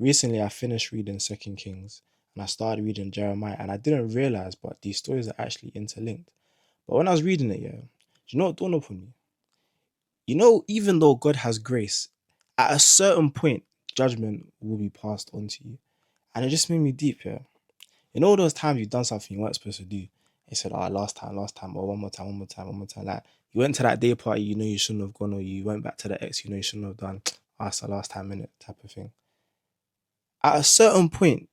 recently I finished reading Second Kings and I started reading Jeremiah, and I didn't realize, but these stories are actually interlinked. But when I was reading it, yeah, do you know what dawned upon me? You know, even though God has grace, at a certain point, judgment will be passed on to you. And it just made me deep, yeah. You know those times you've done something you weren't supposed to do. You said, "Oh, last time, or one more time, one more time, one more time." Like you went to that day party you know you shouldn't have gone, or you went back to the ex you know you shouldn't have done. Oh, it's the last time minute type of thing. At a certain point,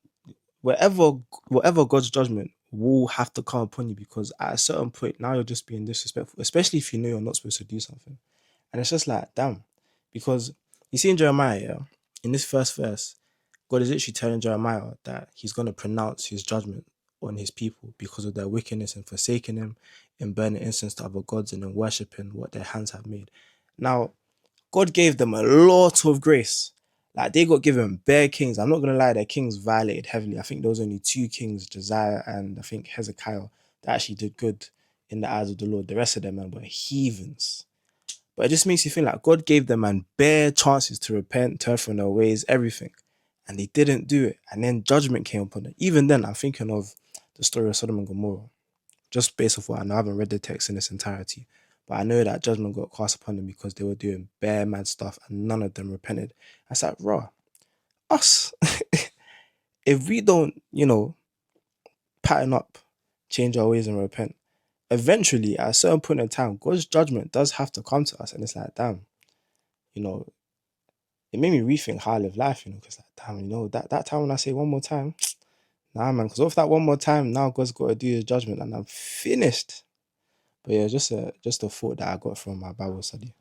wherever whatever God's judgment will have to come upon you, because at a certain point now you're just being disrespectful, especially if you know you're not supposed to do something. And it's just like, damn. Because you see in Jeremiah, yeah, in this first verse, God is literally telling Jeremiah that he's going to pronounce his judgment on his people because of their wickedness and forsaking him, and burning incense to other gods, and then worshipping what their hands have made. Now, God gave them a lot of grace. Like they got given bare kings. I'm not gonna lie, their kings violated heavily. I think there was only two kings, Josiah and I think Hezekiah, that actually did good in the eyes of the Lord. The rest of them man were heathens. But it just makes you feel like God gave them man bare chances to repent, turn from their ways, everything. And they didn't do it. And then judgment came upon them. Even then, I'm thinking of the story of Sodom and Gomorrah. Just based off what I know, I haven't read the text in its entirety. But I know that judgment got cast upon them because they were doing bare mad stuff and none of them repented. I said, raw, us, if we don't, pattern up, change our ways and repent, eventually at a certain point in time, God's judgment does have to come to us. And it's like, damn, you know, it made me rethink how I live life, because like, damn, that time when I say one more time, nah, man, because off that one more time, now God's got to do his judgment and I'm finished. But yeah, just a thought that I got from my Bible study.